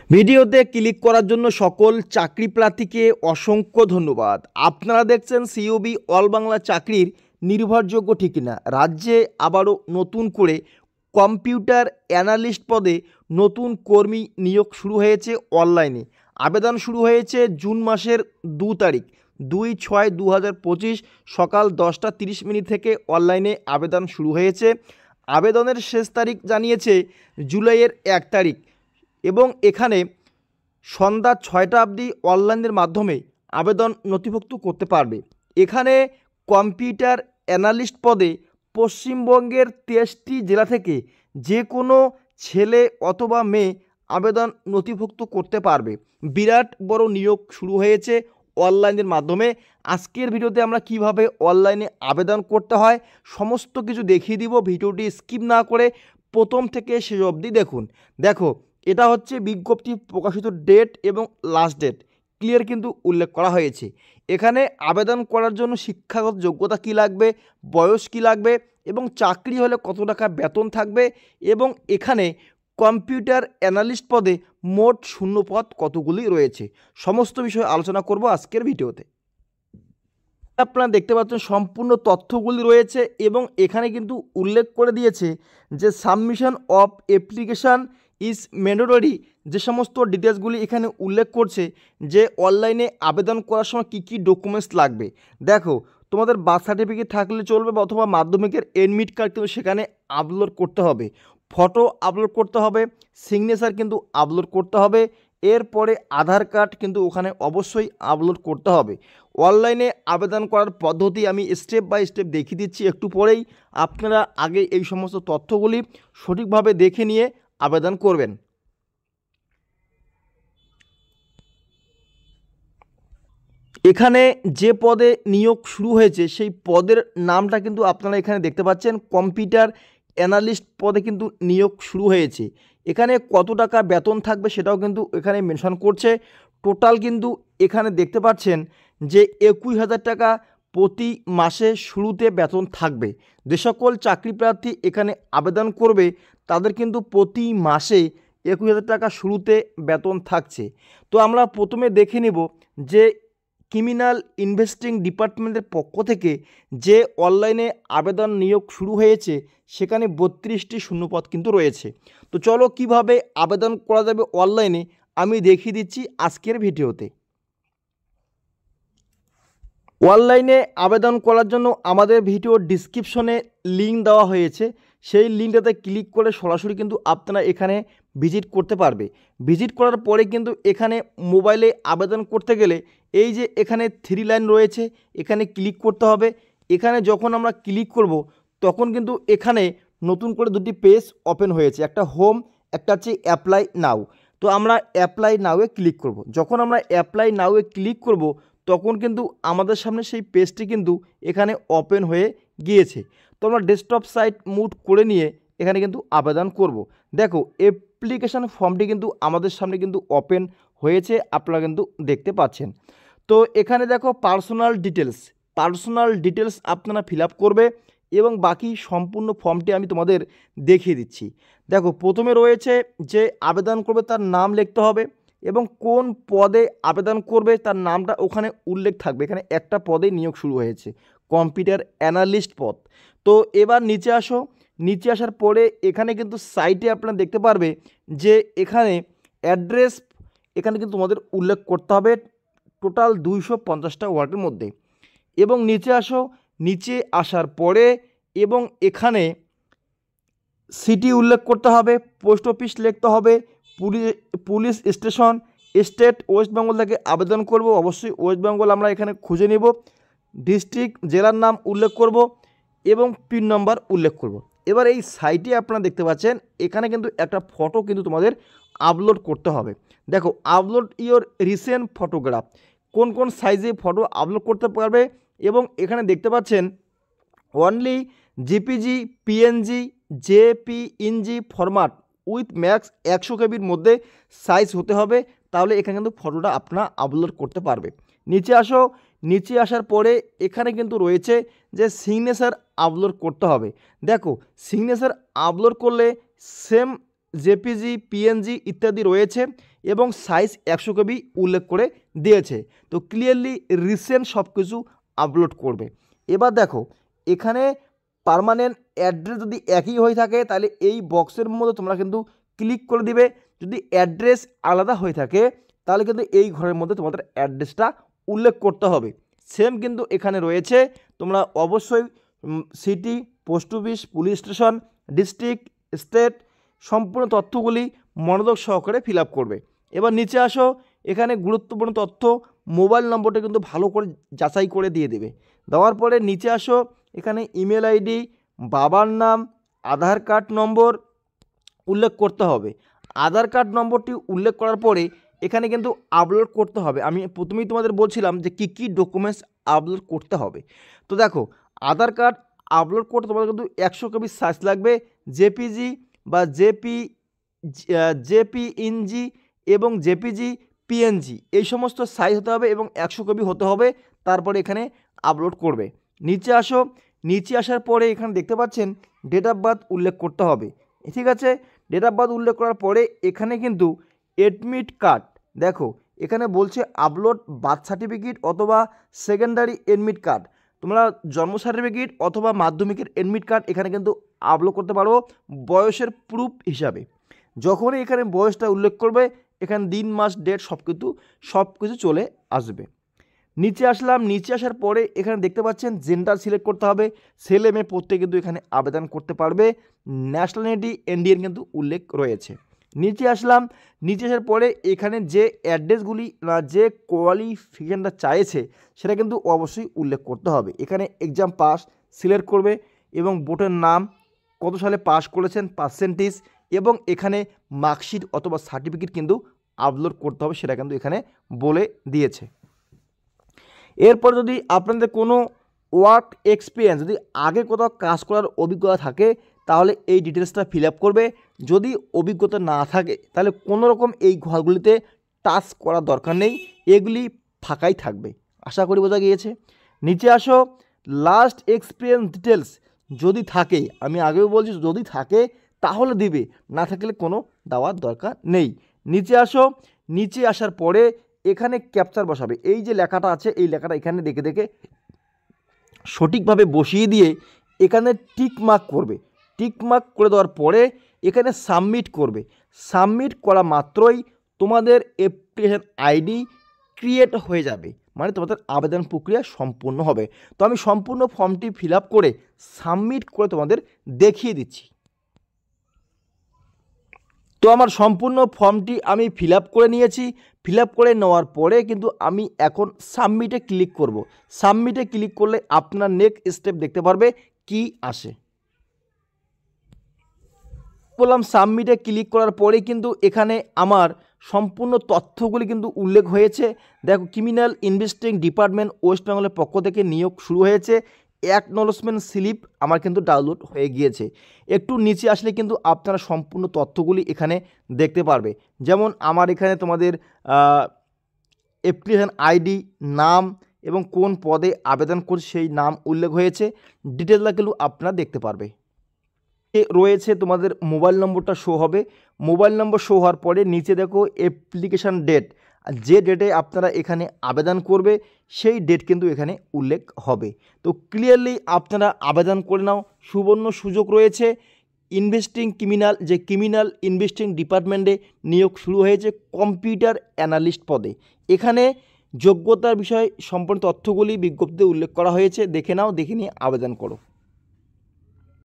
ভিডিওতে ক্লিক করার জন্য সকল চাকরি প্রার্থীকে অসংখ্য ধন্যবাদ। আপনারা দেখছেন সিওবি অল বাংলা চাকরির নির্ভরযোগ্য ঠিকানা। রাজ্যে আবারও নতুন করে কম্পিউটার অ্যানালিস্ট পদে নতুন কর্মী নিয়োগ শুরু হয়েছে অনলাইনে। আবেদন শুরু হয়েছে জুন মাসের 2 তারিখ 2/6/2025 সকাল 10:30 থেকে অনলাইনে আবেদন শুরু হয়েছে। আবেদনের শেষ তারিখ জানিয়েছে জুলাইয়ের 1 তারিখ এবং এখানে সন্ধ্যা 6টা অবধি অনলাইনের মাধ্যমে আবেদন নথিভুক্ত করতে পারবে। এখানে কম্পিউটার অ্যানালিস্ট পদে পশ্চিমবঙ্গের 23টি জেলা থেকে যে কোনো ছেলে অথবা মেয়ে আবেদন নথিভুক্ত করতে পারবে। বিরাট বড় নিয়োগ শুরু হয়েছে অনলাইনের মাধ্যমে। আজকের ভিডিওতে আমরা কিভাবে অনলাইনে আবেদন করতে হয় সমস্ত কিছু দেখিয়ে দিব। ভিডিওটি স্কিপ না করে প্রথম থেকে শেষ অবধি দেখুন। দেখো, এটা হচ্ছে বিজ্ঞপ্তি প্রকাশিত ডেট এবং লাস্ট ডেট ক্লিয়ার কিন্তু উল্লেখ করা হয়েছে। এখানে আবেদন করার জন্য শিক্ষাগত যোগ্যতা কী লাগবে, বয়স কী লাগবে এবং চাকরি হলে কত টাকা বেতন থাকবে এবং এখানে কম্পিউটার অ্যানালিস্ট পদে মোট শূন্য পদ কতগুলি রয়েছে সমস্ত বিষয়ে আলোচনা করব আজকের ভিডিওতে। আপনারা দেখতে পাচ্ছেন সম্পূর্ণ তথ্যগুলি রয়েছে এবং এখানে কিন্তু উল্লেখ করে দিয়েছে যে submission of application is mandatory. যে সমস্ত ডিটেলসগুলি এখানে উল্লেখ করছে যে অনলাইনে আবেদন করার সময় কী কী ডকুমেন্টস লাগবে। দেখো, তোমাদের বার্থ সার্টিফিকেট থাকলে চলবে অথবা মাধ্যমিকের এডমিট কার্ড কিন্তু সেখানে আপলোড করতে হবে, ফটো আপলোড করতে হবে, সিগনেচার কিন্তু আপলোড করতে হবে, এরপরে আধার কার্ড কিন্তু ওখানে অবশ্যই আপলোড করতে হবে। অনলাইনে আবেদন করার পদ্ধতি আমি স্টেপ বাই স্টেপ দেখিয়ে দিচ্ছি একটু পরেই। আপনারা আগে এই সমস্ত তথ্যগুলি সঠিকভাবে দেখে নিয়ে আবেদন করবেন। এখানে যে পদে নিয়োগ শুরু হয়েছে সেই পদের নামটা কিন্তু আপনারা এখানে দেখতে পাচ্ছেন। কম্পিউটার অ্যানালিস্ট পদে কিন্তু নিয়োগ শুরু হয়েছে। এখানে কত টাকা বেতন থাকবে সেটাও কিন্তু এখানে মেনশন করছে। টোটাল কিন্তু এখানে দেখতে পাচ্ছেন যে 21,000 টাকা প্রতি মাসে শুরুতে বেতন থাকবে। যে সকল চাকরি প্রার্থী এখানে আবেদন করবে তাদের কিন্তু প্রতি মাসে 21,000 টাকা শুরুতে বেতন থাকছে। তো আমরা প্রথমে দেখে নেব যে ক্রিমিনাল ইনভেস্টিং ডিপার্টমেন্টের পক্ষ থেকে যে অনলাইনে আবেদন নিয়োগ শুরু হয়েছে সেখানে 32টি শূন্যপদ কিন্তু রয়েছে। তো চলো কিভাবে আবেদন করা যাবে অনলাইনে আমি দেখিয়ে দিচ্ছি আজকের ভিডিওতে। অনলাইনে আবেদন করার জন্য আমাদের ভিডিওর ডিসক্রিপশনে লিঙ্ক দেওয়া হয়েছে, সেই লিঙ্কটাতে ক্লিক করে সরাসরি কিন্তু আপনারা এখানে ভিজিট করতে পারবে। ভিজিট করার পরে কিন্তু এখানে মোবাইলে আবেদন করতে গেলে এই যে এখানে 3 লাইন রয়েছে এখানে ক্লিক করতে হবে। এখানে যখন আমরা ক্লিক করব তখন কিন্তু এখানে নতুন করে দুটি পেজ ওপেন হয়েছে, একটা হোম, একটা হচ্ছে অ্যাপ্লাই নাও। তো আমরা অ্যাপ্লাই নাওয়ে ক্লিক করব। যখন আমরা অ্যাপ্লাই নাওয়ে ক্লিক করব তখন কিন্তু আমাদের সামনে সেই পেজটি কিন্তু এখানে ওপেন হয়ে গিয়েছে। তো আমরা ডেস্কটপ সাইট মুভ করে নিয়ে এখানে কিন্তু আবেদন করব। দেখো, অ্যাপ্লিকেশান ফর্মটি কিন্তু আমাদের সামনে কিন্তু ওপেন হয়েছে, আপনারা কিন্তু দেখতে পাচ্ছেন। তো এখানে দেখো পার্সোনাল ডিটেলস আপনারা ফিল আপ করবে এবং বাকি সম্পূর্ণ ফর্মটি আমি তোমাদের দেখিয়ে দিচ্ছি। দেখো, প্রথমে রয়েছে যে আবেদন করবে তার নাম লিখতে হবে এবং কোন পদে আবেদন করবে তার নামটা ওখানে উল্লেখ থাকবে। এখানে একটা পদে নিয়োগ শুরু হয়েছে, কম্পিউটার অ্যানালিস্ট পদ। তো এবার নিচে আসো, নিচে আসার পরে এখানে কিন্তু সাইটে আপনারা দেখতে পারবে যে এখানে অ্যাড্রেস এখানে কিন্তু তোমাদের উল্লেখ করতে হবে টোটাল 250টা ওয়ার্ডের মধ্যে। এবং নিচে আসো, নিচে আসার পরে এবং এখানে সিটি উল্লেখ করতে হবে, পোস্ট অফিস লিখতে হবে, police station, state West Bengal থেকে আবেদন করব, অবশ্যই ওয়েস্ট বেঙ্গল আমরা এখানে খুঁজে নেব, ডিস্ট্রিক্ট জেলার নাম উল্লেখ করব এবং পিন নম্বর উল্লেখ করব। এবার এই সাইটে আপনারা দেখতে পাচ্ছেন এখানে কিন্তু একটা ফটো কিন্তু তোমাদের আপলোড করতে হবে। দেখো, আপলোড ইওর রিসেন্ট ফটোগ্রাফ, কোন কোন সাইজে ফটো আপলোড করতে পারবে এবং এখানে দেখতে পাচ্ছেন only JPG, PNG, JPNG format with max 100 কেবির মধ্যে সাইজ হতে হবে, তাহলে এখানে কিন্তু ফটোটা আপনারা আপলোড করতে পারবে। নিচে আসো, নিচে আসার পরে এখানে কিন্তু রয়েছে যে সিগনেচার আপলোড করতে হবে। দেখো, সিগনেচার আপলোড করলে সেম জেপিজি, পিএনজি ইত্যাদি রয়েছে এবং সাইজ 100 কেবি উল্লেখ করে দিয়েছে। তো ক্লিয়ারলি রিসেন্ট সব কিছু আপলোড করবে। এবার দেখো এখানে পার্মানেন্ট অ্যাড্রেস যদি একই হয়ে থাকে তাহলে এই বক্সের মধ্যে তোমরা কিন্তু ক্লিক করে দিবে। যদি অ্যাড্রেস আলাদা হয়ে থাকে তাহলে কিন্তু এই ঘরের মধ্যে তোমাদের অ্যাড্রেসটা উল্লেখ করতে হবে। সেম কিন্তু এখানে রয়েছে, তোমরা অবশ্যই city, post office, police station, district, state সম্পূর্ণ তথ্যগুলি মনোযোগ সহকারে ফিল আপ করবে। এবার নিচে আসো, এখানে গুরুত্বপূর্ণ তথ্য মোবাইল নম্বরটা কিন্তু ভালো করে যাচাই করে দিয়ে দেবে। দেওয়ার পরে নিচে আসো, এখানে ইমেল আইডি, বাবার নাম, আধার কার্ড নম্বর উল্লেখ করতে হবে। আধার কার্ড নম্বরটি উল্লেখ করার পরে এখানে কিন্তু আপলোড করতে হবে। আমি প্রথমেই তোমাদের বলছিলাম যে কী কী ডকুমেন্টস আপলোড করতে হবে। তো দেখো আধার কার্ড আপলোড করতে তোমাদের কিন্তু 100 কেবি সাইজ লাগবে। জেপিজি বা জেপিএনজি এবং জেপিজি, পিএনজি এই সমস্ত সাইজ হতে হবে এবং 100 কেবি হতে হবে। তারপরে এখানে আপলোড করবে। নিচে আসো, নিচে আসার পরে এখানে দেখতে পাচ্ছেন ডেট অফ বার্থ উল্লেখ করতে হবে। ঠিক আছে, ডেট অফ বার্থ উল্লেখ করার পরে এখানে কিন্তু এডমিট কার্ড, দেখো এখানে বলছে আপলোড বার্থ সার্টিফিকেট অথবা সেকেন্ডারি এডমিট কার্ড। তোমরা জন্ম সার্টিফিকেট অথবা মাধ্যমিকের এডমিট কার্ড এখানে কিন্তু আপলোড করতে পারো বয়সের প্রুফ হিসাবে। যখনই এখানে বয়সটা উল্লেখ করবে এখানে দিন, মাস, ডেট সব কিছু চলে আসবে। নিচে আসলাম, নিচে আসার পরে এখানে দেখতে পাচ্ছেন জেন্ডার সিলেক্ট করতে হবে। ছেলে মেয়ে প্রত্যেকে কিন্তু এখানে আবেদন করতে পারবে। ন্যাশনালিটি ইন্ডিয়ান কিন্তু উল্লেখ রয়েছে। নিচে আসলাম, নিচে আসার পরে এখানে যে অ্যাড্রেসগুলি যে কোয়ালিফিকেশনটা চাইছে সেটা কিন্তু অবশ্যই উল্লেখ করতে হবে। এখানে এক্সাম পাস সিলেক্ট করবে এবং বোর্ডের নাম, কত সালে পাস করেছেন, পার্সেন্টেজ এবং এখানে মার্কশিট অথবা সার্টিফিকেট কিন্তু আপলোড করতে হবে, সেটা কিন্তু এখানে বলে দিয়েছে। এরপর যদি আপনাদের কোনো ওয়ার্ক এক্সপিরিয়েন্স, যদি আগে কোথাও কাজ করার অভিজ্ঞতা থাকে তাহলে এই ডিটেলসটা ফিল আপ করবে। যদি অভিজ্ঞতা না থাকে তাহলে কোনো রকম এই ঘরগুলিতে টাচ করার দরকার নেই, এগুলি ফাঁকাই থাকবে। আশা করি বোঝা গিয়েছে। নিচে আসো, লাস্ট এক্সপিরিয়েন্স ডিটেলস যদি থাকে, আমি আগেও বলছি যদি থাকে তাহলে দিবে, না থাকলে কোনো দেওয়ার দরকার নেই। নিচে আসো, নিচে আসার পরে এখানে ক্যাপচার বসাবে। এই যে লেখাটা আছে এই লেখাটা এখানে দেখে দেখে সঠিকভাবে বসিয়ে দিয়ে এখানে টিক মার্ক করবে। টিক মার্ক করে দেওয়ার পরে এখানে সাবমিট করবে। সাবমিট করা মাত্রই তোমাদের অ্যাপ্লিকেশন আইডি ক্রিয়েট হয়ে যাবে, মানে তোমাদের আবেদন প্রক্রিয়া সম্পূর্ণ হবে। তো আমি সম্পূর্ণ ফর্মটি ফিল আপ করে সাবমিট করে তোমাদের দেখিয়ে দিচ্ছি। তো আমার সম্পূর্ণ ফর্মটি আমি ফিল আপ করে নিয়েছি। ফিল আপ করে নেওয়ার পরে কিন্তু আমি এখন সাবমিটে ক্লিক করব। সাবমিটে ক্লিক করলে আপনার নেক্সট স্টেপ দেখতে পারবে কি আসে। বললাম সাবমিটে ক্লিক করার পরে কিন্তু এখানে আমার সম্পূর্ণ তথ্যগুলি কিন্তু উল্লেখ হয়েছে। দেখো ক্রিমিনাল ইনভেস্টিগেশন ডিপার্টমেন্ট ওয়েস্ট বেঙ্গলের পক্ষ থেকে নিয়োগ শুরু হয়েছে। অ্যাকনলেজমেন্ট স্লিপ আমার কিন্তু ডাউনলোড হয়ে গিয়েছে। একটু নিচে আসলে কিন্তু আপনারা সম্পূর্ণ তথ্যগুলি এখানে দেখতে পারবে। যেমন আমার এখানে তোমাদের অ্যাপ্লিকেশন আইডি, নাম এবং কোন পদে আবেদন করছে সেই নাম উল্লেখ হয়েছে। ডিটেলটা কিন্তু আপনারা দেখতে পারবে। রয়েছে তোমাদের মোবাইল নম্বরটা শো হবে। মোবাইল নম্বর শো হওয়ার পরে নিচে দেখো অ্যাপ্লিকেশান ডেট, যে ডেটে আপনারা এখানে আবেদন করবে সেই ডেট কিন্তু এখানে উল্লেখ হবে। তো ক্লিয়ারলি আপনারা আবেদন করে নাও, সুবর্ণ সুযোগ রয়েছে। ক্রিমিনাল ইনভেস্টিগেশন ডিপার্টমেন্টে নিয়োগ শুরু হয়েছে কম্পিউটার অ্যানালিস্ট পদে। এখানে যোগ্যতার বিষয় সম্পূর্ণ তথ্যগুলি বিজ্ঞপ্তিতে উল্লেখ করা হয়েছে, দেখে নাও, দেখে নিয়ে আবেদন করো।